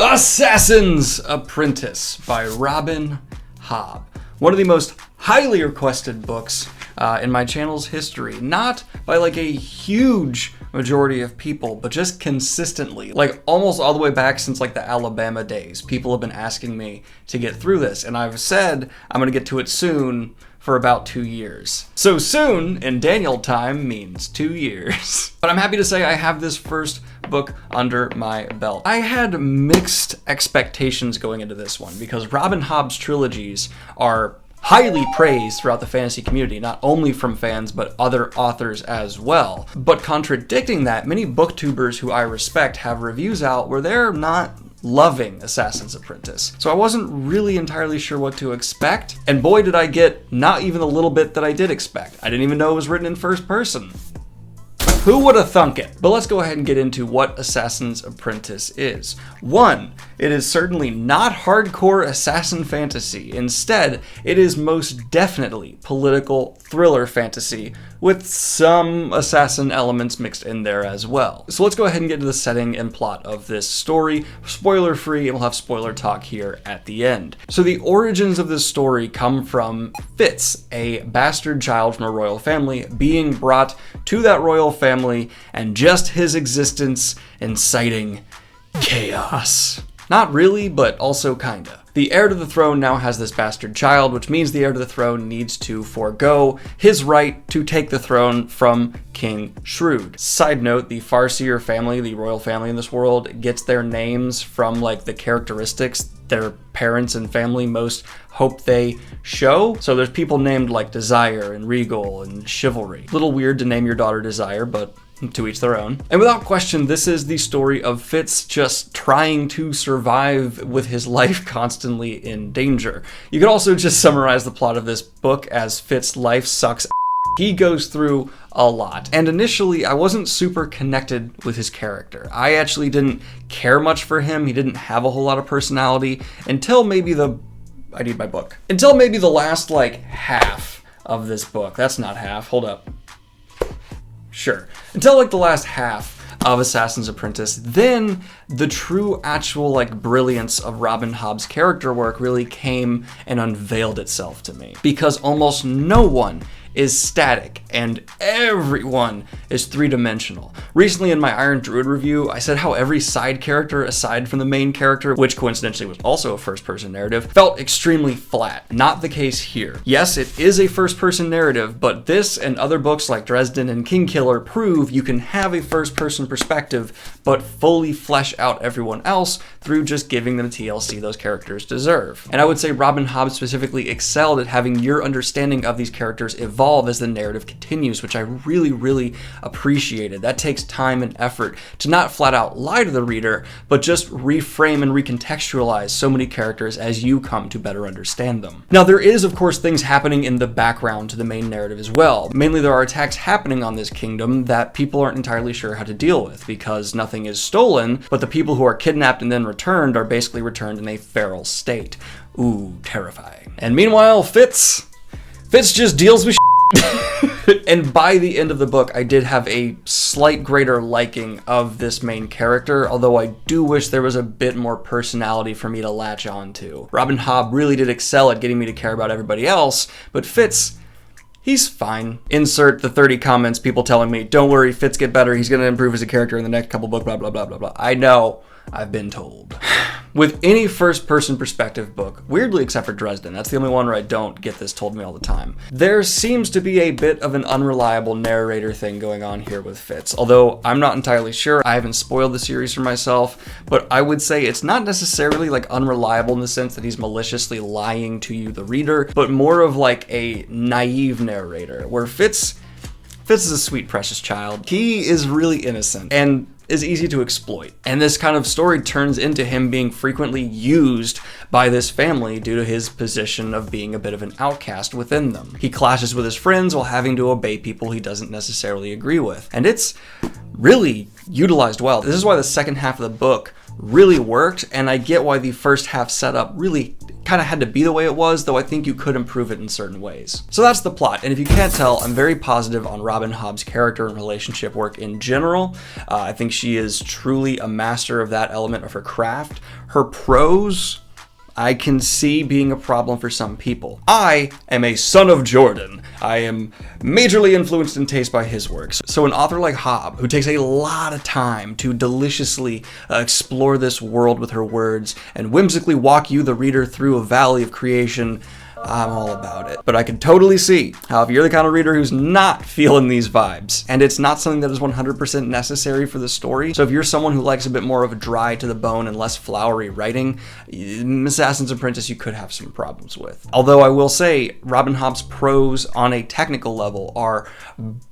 Assassin's Apprentice by Robin Hobb. One of the most highly requested books in my channel's history. Not by like a huge majority of people, but just consistently. Like almost all the way back since like the Alabama days. People have been asking me to get through this, and I've said I'm gonna get to it soon for about 2 years. So soon in Daniel time means 2 years. But I'm happy to say I have this first book under my belt. I had mixed expectations going into this one because Robin Hobb's trilogies are highly praised throughout the fantasy community, not only from fans, but other authors as well. But contradicting that, many booktubers who I respect have reviews out where they're not loving Assassin's Apprentice. So I wasn't really entirely sure what to expect, and boy did I get not even the little bit that I did expect. I didn't even know it was written in first person. Who would have thunk it? But let's go ahead and get into what Assassin's Apprentice is. 1, it is certainly not hardcore assassin fantasy. Instead, it is most definitely political thriller fantasy with some assassin elements mixed in there as well. So let's go ahead and get into the setting and plot of this story. Spoiler free, and we'll have spoiler talk here at the end. So the origins of this story come from Fitz, a bastard child from a royal family, being brought to that royal family and just his existence inciting chaos. Not really, but also kinda. The heir to the throne now has this bastard child, which means the heir to the throne needs to forego his right to take the throne from King Shrewd. Side note, the Farseer family, the royal family in this world, gets their names from like the characteristics their parents and family most hope they show. So there's people named like Desire and Regal and Chivalry. A little weird to name your daughter Desire, but to each their own. And without question, this is the story of Fitz just trying to survive with his life constantly in danger. You could also just summarize the plot of this book as Fitz's life sucks. He goes through a lot. And initially, I wasn't super connected with his character. I actually didn't care much for him. He didn't have a whole lot of personality until maybe I need my book. Until maybe the last like half of this book. That's not half, hold up. Sure. Until like the last half of Assassin's Apprentice, then the true actual like brilliance of Robin Hobb's character work really came and unveiled itself to me. Because almost no one is static and everyone is three-dimensional. Recently in my Iron Druid review, I said how every side character aside from the main character, which coincidentally was also a first-person narrative, felt extremely flat. Not the case here. Yes, it is a first-person narrative, but this and other books like Dresden and Kingkiller prove you can have a first-person perspective, but fully flesh out everyone else through just giving them TLC those characters deserve. And I would say Robin Hobb specifically excelled at having your understanding of these characters evolve as the narrative continues, which I really appreciated. That takes time and effort to not flat out lie to the reader, but just reframe and recontextualize so many characters as you come to better understand them. Now, there is, of course, things happening in the background to the main narrative as well. Mainly, there are attacks happening on this kingdom that people aren't entirely sure how to deal with because nothing is stolen, but the people who are kidnapped and then returned are basically returned in a feral state. Ooh, terrifying. And meanwhile, Fitz just deals with and by the end of the book, I did have a slight greater liking of this main character, although I do wish there was a bit more personality for me to latch on to. Robin Hobb really did excel at getting me to care about everybody else, but Fitz, he's fine. Insert the 30 comments people telling me, don't worry, Fitz get better, he's gonna improve as a character in the next couple books, blah, blah, blah, blah, blah. I know, I've been told. With any first-person perspective book, weirdly except for Dresden, that's the only one where I don't get this told me all the time, there seems to be a bit of an unreliable narrator thing going on here with Fitz. Although I'm not entirely sure, I haven't spoiled the series for myself, but I would say it's not necessarily like unreliable in the sense that he's maliciously lying to you, the reader, but more of like a naive narrator, where Fitz is a sweet, precious child. He is really innocent and is easy to exploit. And this kind of story turns into him being frequently used by this family due to his position of being a bit of an outcast within them. He clashes with his friends while having to obey people he doesn't necessarily agree with. And it's really utilized well. This is why the second half of the book really worked, and I get why the first half setup really kind of had to be the way it was, though I think you could improve it in certain ways. So that's the plot, and if you can't tell, I'm very positive on Robin Hobb's character and relationship work in general. I think she is truly a master of that element of her craft. Her prose, I can see being a problem for some people. I am a son of Jordan. I am majorly influenced in taste by his works. So an author like Hobb, who takes a lot of time to deliciously explore this world with her words and whimsically walk you, the reader, through a valley of creation, I'm all about it. But I can totally see how if you're the kind of reader who's not feeling these vibes, and it's not something that is 100% necessary for the story, so if you're someone who likes a bit more of a dry to the bone and less flowery writing, Assassin's Apprentice you could have some problems with. Although I will say, Robin Hobb's prose on a technical level are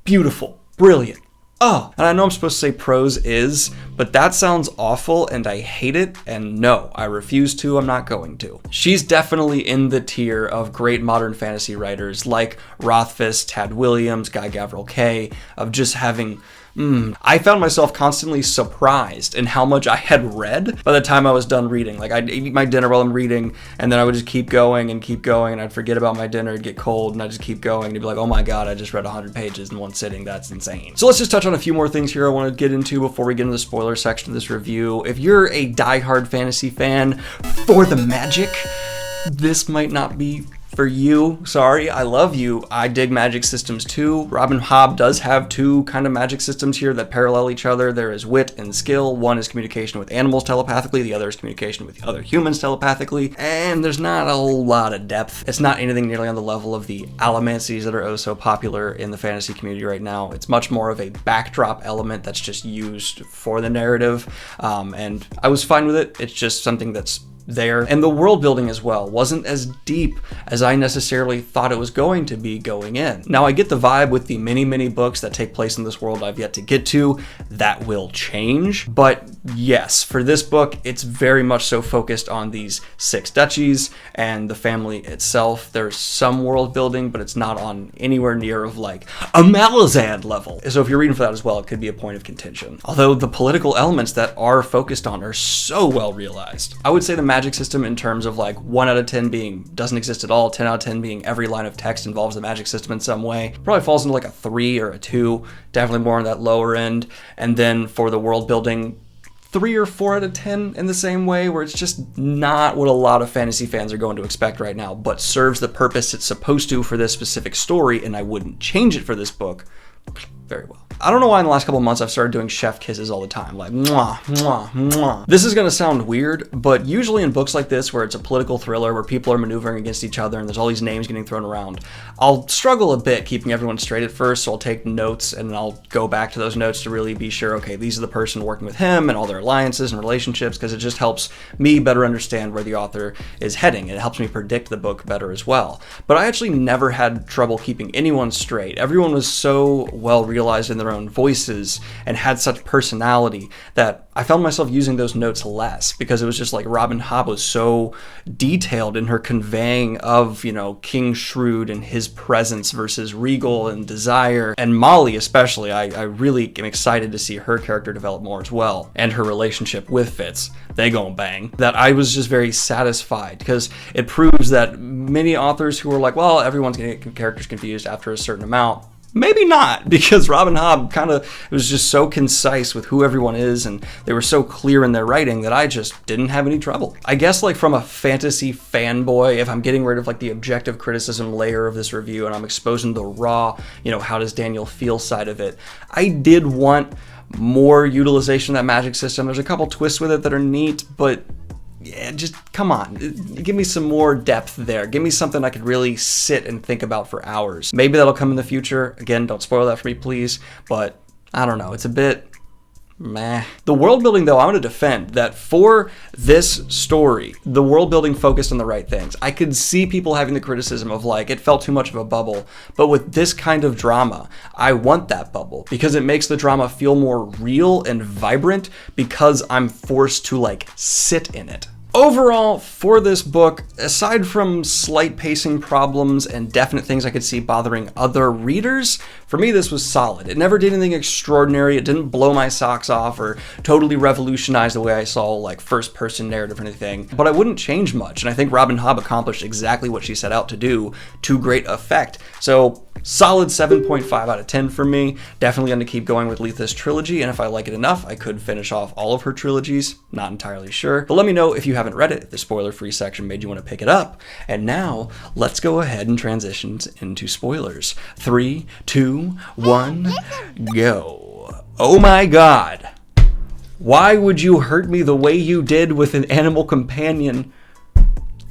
beautiful, brilliant. Oh, and I know I'm supposed to say prose is, but that sounds awful and I hate it, and no, I refuse to, I'm not going to. She's definitely in the tier of great modern fantasy writers like Rothfuss, Tad Williams, Guy Gavriel Kay, of just having I found myself constantly surprised in how much I had read by the time I was done reading. Like, I'd eat my dinner while I'm reading, and then I would just keep going, and I'd forget about my dinner, it'd get cold, and I'd just keep going, and it'd be like, oh my god, I just read 100 pages in one sitting, that's insane. So let's just touch on a few more things here I want to get into before we get into the spoiler section of this review. If you're a diehard fantasy fan for the magic, this might not be for you. Sorry, I love you. I dig magic systems too. Robin Hobb does have two kind of magic systems here that parallel each other. There is wit and skill. One is communication with animals telepathically, the other is communication with other humans telepathically, and there's not a whole lot of depth. It's not anything nearly on the level of the allomancies that are oh so popular in the fantasy community right now. It's much more of a backdrop element that's just used for the narrative, and I was fine with it. It's just something that's there. And the world building as well wasn't as deep as I necessarily thought it was going to be going in. Now I get the vibe with the many books that take place in this world I've yet to get to. That will change. But yes, for this book, it's very much so focused on these 6 duchies and the family itself. There's some world building, but it's not on anywhere near of like a Malazan level. So if you're reading for that as well, it could be a point of contention. Although the political elements that are focused on are so well realized. I would say the magic system in terms of like 1 out of 10 being doesn't exist at all, 10 out of 10 being every line of text involves the magic system in some way, probably falls into like a 3 or a 2, definitely more on that lower end. And then for the world building, 3 or 4 out of 10 in the same way, where it's just not what a lot of fantasy fans are going to expect right now, but serves the purpose it's supposed to for this specific story, and I wouldn't change it for this book very well. I don't know why in the last couple of months I've started doing chef kisses all the time, like mwah, mwah, mwah. This is gonna sound weird, but usually in books like this where it's a political thriller where people are maneuvering against each other and there's all these names getting thrown around, I'll struggle a bit keeping everyone straight at first, so I'll take notes and then I'll go back to those notes to really be sure, okay, these are the person working with him and all their alliances and relationships, because it just helps me better understand where the author is heading, and it helps me predict the book better as well. But I actually never had trouble keeping anyone straight. Everyone was so well realized in their own voices and had such personality that I found myself using those notes less, because it was just like Robin Hobb was so detailed in her conveying of, you know, King Shrewd and his presence versus Regal and Desire, and Molly especially. I really am excited to see her character develop more as well, and her relationship with Fitz. They gon' bang. That I was just very satisfied, because it proves that many authors who are like, well, everyone's gonna get characters confused after a certain amount, maybe not, because Robin Hobb was just so concise with who everyone is, and they were so clear in their writing that I just didn't have any trouble. I guess like from a fantasy fanboy, if I'm getting rid of like the objective criticism layer of this review and I'm exposing the raw, you know, how does Daniel feel side of it, I did want more utilization of that magic system. There's a couple twists with it that are neat, but yeah, just come on, give me some more depth there. Give me something I could really sit and think about for hours. Maybe that'll come in the future. Again, don't spoil that for me, please. But I don't know, it's a bit meh. The world building, though, I'm going to defend that for this story, the world building focused on the right things. I could see people having the criticism of like, it felt too much of a bubble. But with this kind of drama, I want that bubble, because it makes the drama feel more real and vibrant, because I'm forced to like sit in it. Overall, for this book, aside from slight pacing problems and definite things I could see bothering other readers, for me this was solid. It never did anything extraordinary, it didn't blow my socks off or totally revolutionize the way I saw like first-person narrative or anything, but I wouldn't change much, and I think Robin Hobb accomplished exactly what she set out to do to great effect. So, solid 7.5 out of 10 for me. Definitely going to keep going with Letha's trilogy, and if I like it enough, I could finish off all of her trilogies. Not entirely sure. But let me know if you haven't read it, if the spoiler-free section made you want to pick it up. And now, let's go ahead and transition into spoilers. 3, 2, 1, go. Oh my god. Why would you hurt me the way you did with an animal companion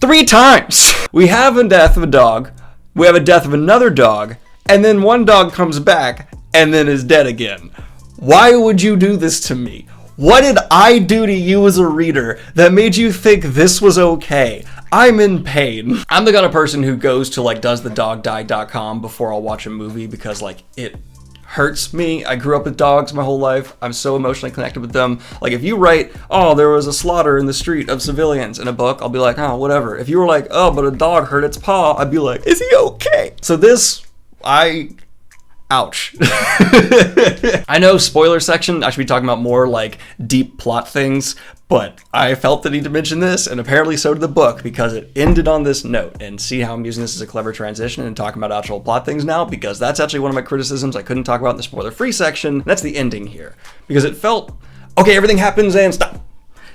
3 times? We have a death of a dog. We have a death of another dog, and then one dog comes back and then is dead again. Why would you do this to me? What did I do to you as a reader that made you think this was okay? I'm in pain. I'm the kind of person who goes to like doesthedogdie.com before I'll watch a movie because like it hurts me. I grew up with dogs my whole life. I'm so emotionally connected with them. Like if you write, oh, there was a slaughter in the street of civilians in a book, I'll be like, oh, whatever. If you were like, oh, but a dog hurt its paw, I'd be like, is he okay? So this, ouch. I know spoiler section, I should be talking about more like deep plot things, but I felt the need to mention this, and apparently so did the book, because it ended on this note. And see how I'm using this as a clever transition and talking about actual plot things now, because that's actually one of my criticisms I couldn't talk about in the spoiler-free section. That's the ending here, because it felt, okay, everything happens and stop.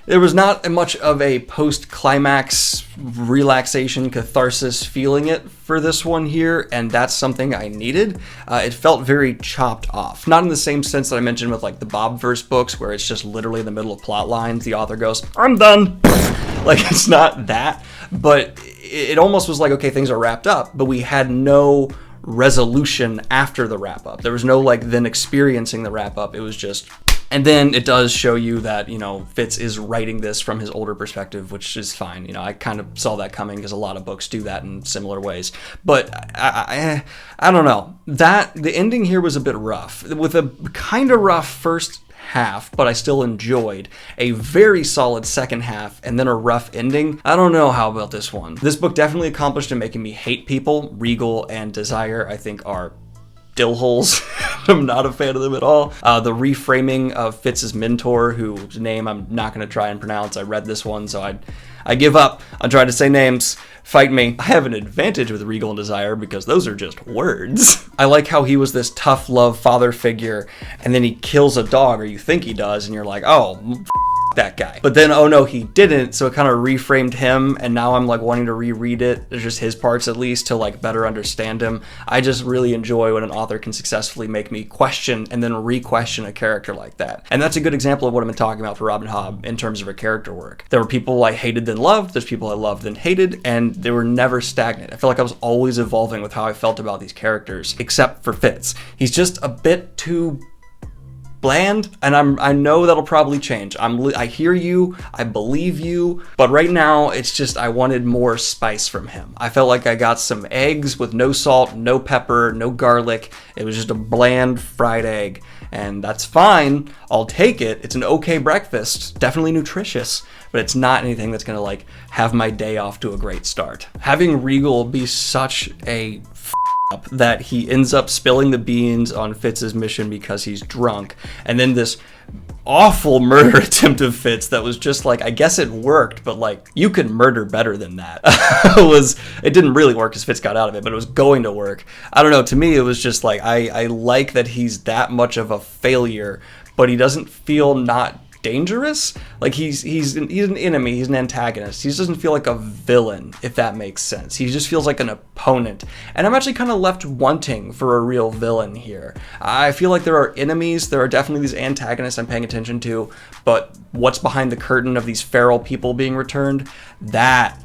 There was not much of a post-climax relaxation catharsis feeling it for this one here, and that's something I needed. It felt very chopped off. Not in the same sense that I mentioned with like the Bobverse books, where it's just literally in the middle of plot lines, the author goes, I'm done. Like, it's not that, but it almost was like, okay, things are wrapped up, but we had no resolution after the wrap-up. There was no like then experiencing the wrap-up. It was just... And then it does show you that, you know, Fitz is writing this from his older perspective, which is fine. You know, I kind of saw that coming because a lot of books do that in similar ways. But I don't know. The ending here was a bit rough, with a kind of rough first half, but I still enjoyed a very solid second half and then a rough ending. I don't know how about this one. This book definitely accomplished in making me hate people. Regal and Desire, I think, are dill holes. I'm not a fan of them at all. The reframing of Fitz's mentor, whose name I'm not going to try and pronounce. I read this one, so I give up on trying to say names. Fight me. I have an advantage with Regal and Desire because those are just words. I like how he was this tough love father figure, and then he kills a dog, or you think he does, and you're like, oh, that guy. But then, oh no, he didn't, so it kind of reframed him, and now I'm like wanting to reread it, just his parts at least, to like better understand him. I just really enjoy when an author can successfully make me question and then re-question a character like that. And that's a good example of what I've been talking about for Robin Hobb in terms of her character work. There were people I hated then loved, there's people I loved then hated, and they were never stagnant. I feel like I was always evolving with how I felt about these characters, except for Fitz. He's just a bit too bland, and I know that'll probably change. I hear you, I believe you, but right now it's just I wanted more spice from him. I felt like I got some eggs with no salt, no pepper, no garlic. It was just a bland fried egg, and that's fine. I'll take it. It's an okay breakfast, definitely nutritious, but it's not anything that's gonna like have my day off to a great start. Having Regal be such a up that he ends up spilling the beans on Fitz's mission because he's drunk, and then this awful murder attempt of Fitz that was just like, I guess it worked, but like, you could murder better than that. It didn't really work because Fitz got out of it, but it was going to work. I don't know, to me it was just like, I like that he's that much of a failure, but he doesn't feel not dangerous. Like he's an enemy, he's an antagonist. He doesn't feel like a villain, if that makes sense. He just feels like an opponent. And I'm actually kind of left wanting for a real villain here. I feel like there are enemies, there are definitely these antagonists I'm paying attention to, but what's behind the curtain of these feral people being returned, that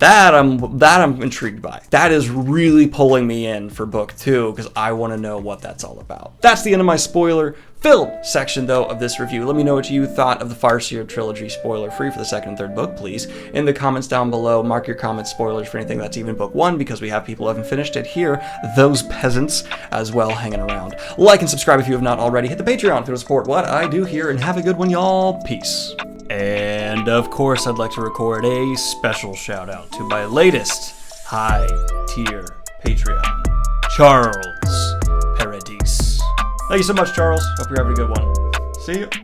I'm intrigued by. That is really pulling me in for book 2 because I want to know what that's all about. That's the end of my spoiler-filled section, though, of this review. Let me know what you thought of the Farseer trilogy, spoiler-free for the second and third book, please. In the comments down below, mark your comments spoilers for anything that's even book 1 because we have people who haven't finished it here, those peasants as well hanging around. Like and subscribe if you have not already. Hit the Patreon if you want to support what I do here, and have a good one, y'all. Peace. And of course, I'd like to record a special shout out to my latest high tier Patreon, Charles Paradis. Thank you so much, Charles. Hope you're having a good one. See you.